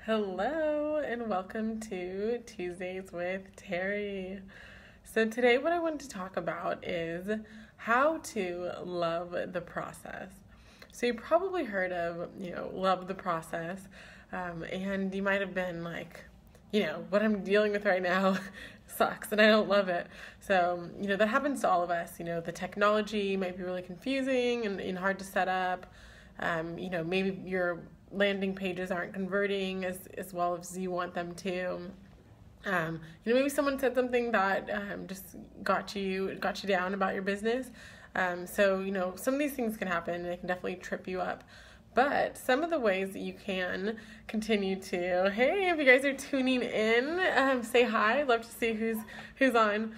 Hello and welcome to Tuesdays with Terri. So today what I want to talk about is how to love the process. So you probably heard of, love the process, and you might have been like, what I'm dealing with right now sucks and I don't love it. So, that happens to all of us. The technology might be really confusing and hard to set up. Maybe your landing pages aren't converting as well as you want them to. Maybe someone said something that just got you down about your business. So some of these things can happen and they can definitely trip you up. But some of the ways that you can continue to, hey, if you guys are tuning in, say hi. I'd love to see who's on.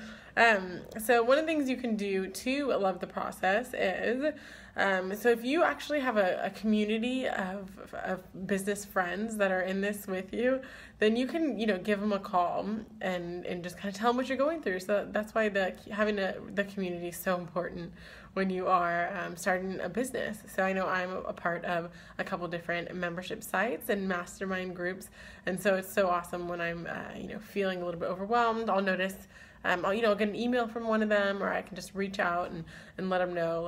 So one of the things you can do to love the process is, so if you actually have a community of business friends that are in this with you, then you can, give them a call and just kind of tell them what you're going through. So that's why having the community is so important when you are starting a business. So I know I'm a part of a couple different membership sites and mastermind groups. And so it's so awesome when I'm, feeling a little bit overwhelmed. I'll notice I'll get an email from one of them, or I can just reach out and let them know,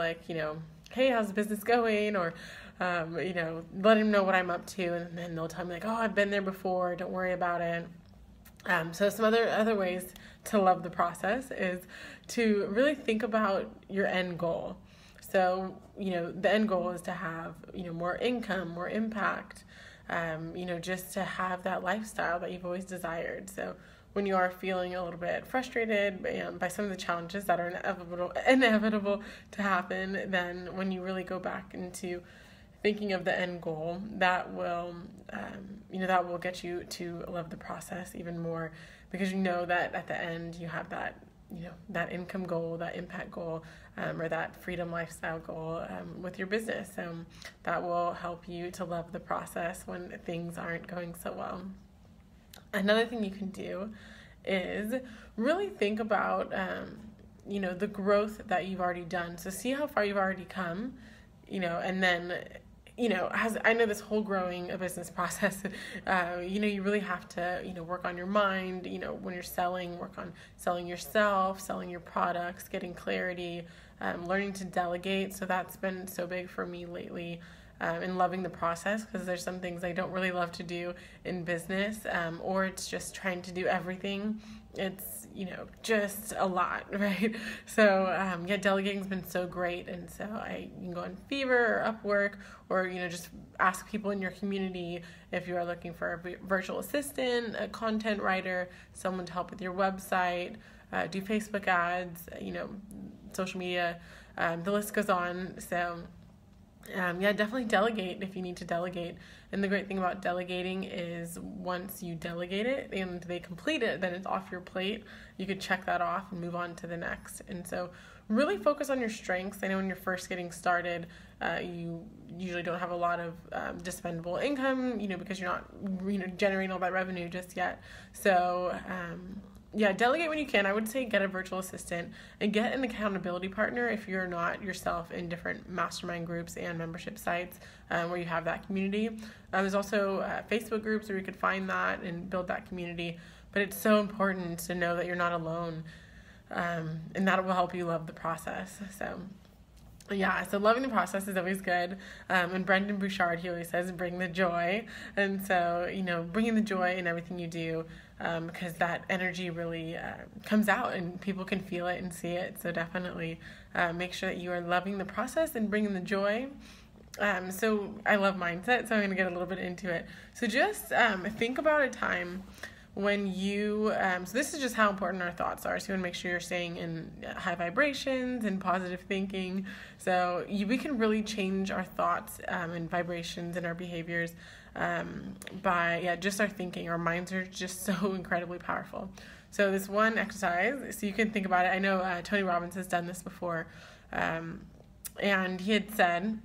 hey, how's the business going? Or, let them know what I'm up to. And then they'll tell me oh, I've been there before. Don't worry about it. So some other ways to love the process is to really think about your end goal. So, the end goal is to have, more income, more impact, just to have that lifestyle that you've always desired. So when you are feeling a little bit frustrated by some of the challenges that are inevitable to happen, then when you really go back into thinking of the end goal, that will get you to love the process even more, because that at the end you have that, that income goal, that impact goal, or that freedom lifestyle goal with your business. So that will help you to love the process when things aren't going so well. Another thing you can do is really think about, the growth that you've already done. So see how far you've already come, and then, I know this whole growing a business process, you really have to, work on your mind, when you're selling, work on selling yourself, selling your products, getting clarity, learning to delegate. So that's been so big for me lately. And loving the process, because there's some things I don't really love to do in business, or it's just trying to do everything. It's, just a lot, right? So, delegating's been so great. And so you can go on Fever or Upwork, or, just ask people in your community if you are looking for a virtual assistant, a content writer, someone to help with your website, do Facebook ads, social media, the list goes on. So, definitely delegate if you need to delegate. And the great thing about delegating is once you delegate it and they complete it, then it's off your plate. You could check that off and move on to the next. And so really focus on your strengths. I know when you're first getting started, you usually don't have a lot of dispendable income, because you're not, generating all that revenue just yet. So, delegate when you can. I would say get a virtual assistant and get an accountability partner if you're not yourself in different mastermind groups and membership sites where you have that community. There's also Facebook groups where you could find that and build that community. But it's so important to know that you're not alone, and that will help you love the process. So loving the process is always good. And Brendan Bouchard, he always says, bring the joy. And so, bringing the joy in everything you do, because that energy really comes out and people can feel it and see it. So definitely make sure that you are loving the process and bringing the joy. So I love mindset, so I'm going to get a little bit into it. So just think about a time when you, so this is just how important our thoughts are. So you want to make sure you're staying in high vibrations and positive thinking. So we can really change our thoughts and vibrations and our behaviors by just our thinking. Our minds are just so incredibly powerful. So this one exercise, so you can think about it. I know Tony Robbins has done this before, and he had said,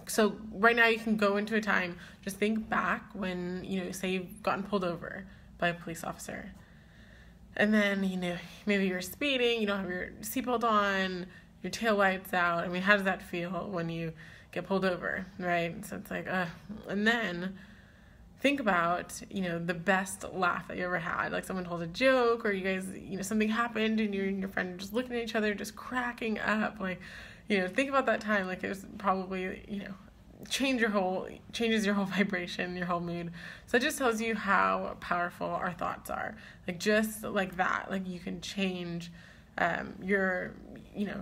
so right now you can go into a time, just think back when, say you've gotten pulled over by a police officer. And then, maybe you're speeding, you don't have your seatbelt on, your tail light's out. I mean, how does that feel when you get pulled over, right? So it's like, and then think about, the best laugh that you ever had. Like someone told a joke, or you guys, something happened and you and your friend are just looking at each other, just cracking up. Like, think about that time. Like it was probably, changes your whole vibration, your whole mood. So it just tells you how powerful our thoughts are. Like just like that, like you can change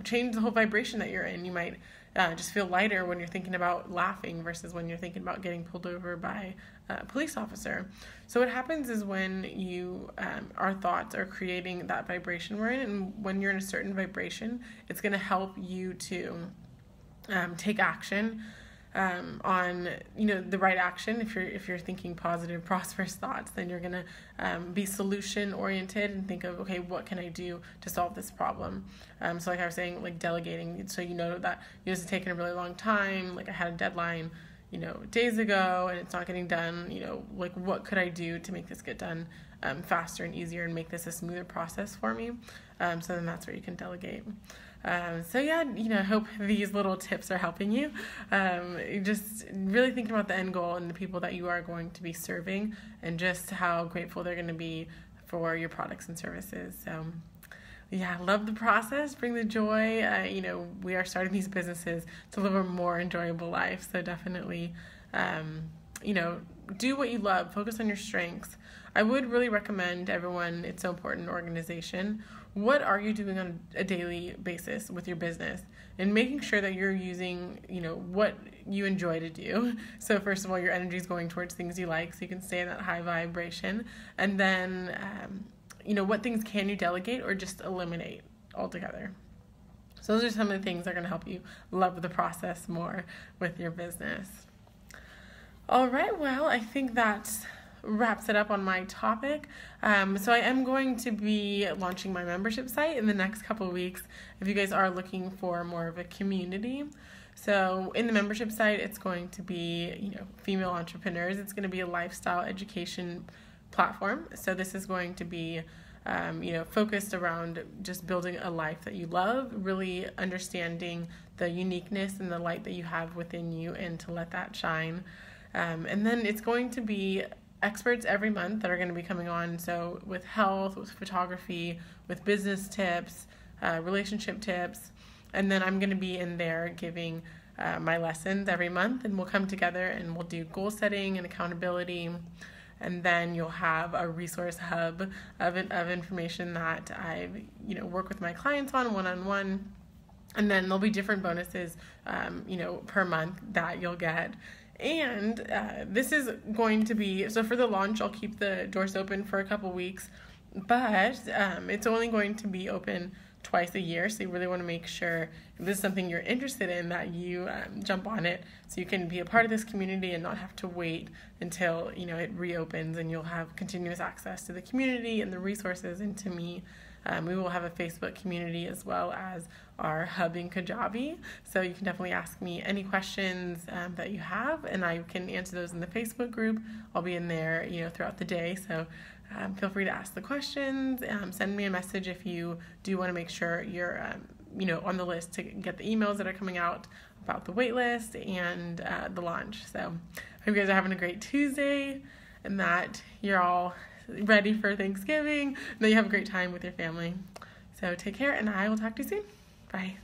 change the whole vibration that you're in. You might just feel lighter when you're thinking about laughing versus when you're thinking about getting pulled over by a police officer. So what happens is when our thoughts are creating that vibration we're in, and when you're in a certain vibration, it's going to help you to take action on the right action. If you're thinking positive, prosperous thoughts, then you're gonna be solution oriented and think of, okay, what can I do to solve this problem? So like I was saying, like delegating. So that this is taking a really long time. Like I had a deadline, days ago, and it's not getting done. Like what could I do to make this get done faster and easier and make this a smoother process for me? So then that's where you can delegate. I hope these little tips are helping you. Just really thinking about the end goal and the people that you are going to be serving, and just how grateful they're going to be for your products and services. So love the process, bring the joy. We are starting these businesses to live a more enjoyable life. So definitely, do what you love, focus on your strengths. I would really recommend everyone, it's so important in organization. What are you doing on a daily basis with your business? And making sure that you're using, what you enjoy to do. So first of all, your energy is going towards things you like, so you can stay in that high vibration. And then, what things can you delegate or just eliminate altogether? So those are some of the things that are going to help you love the process more with your business. All right, well, I think that's wraps it up on my topic. So I am going to be launching my membership site in the next couple of weeks if you guys are looking for more of a community. So in the membership site, it's going to be, female entrepreneurs. It's going to be a lifestyle education platform. So this is going to be, focused around just building a life that you love, really understanding the uniqueness and the light that you have within you, and to let that shine. And then it's going to be experts every month that are going to be coming on. So with health, with photography, with business tips, relationship tips. And then I'm going to be in there giving my lessons every month, and we'll come together and we'll do goal setting and accountability. And then you'll have a resource hub of information that I work with my clients on one-on-one. And then there'll be different bonuses, per month that you'll get. And this is going to be, so for the launch, I'll keep the doors open for a couple weeks, but it's only going to be open twice a year. So you really want to make sure if this is something you're interested in, that you jump on it so you can be a part of this community and not have to wait until, it reopens, and you'll have continuous access to the community and the resources and to me. We will have a Facebook community as well as our hub in Kajabi. So you can definitely ask me any questions that you have, and I can answer those in the Facebook group. I'll be in there, throughout the day. So feel free to ask the questions. Send me a message if you do want to make sure you're, on the list to get the emails that are coming out about the wait list and the launch. So I hope you guys are having a great Tuesday, and that you're all ready for Thanksgiving, and that you have a great time with your family. So take care, and I will talk to you soon. Bye.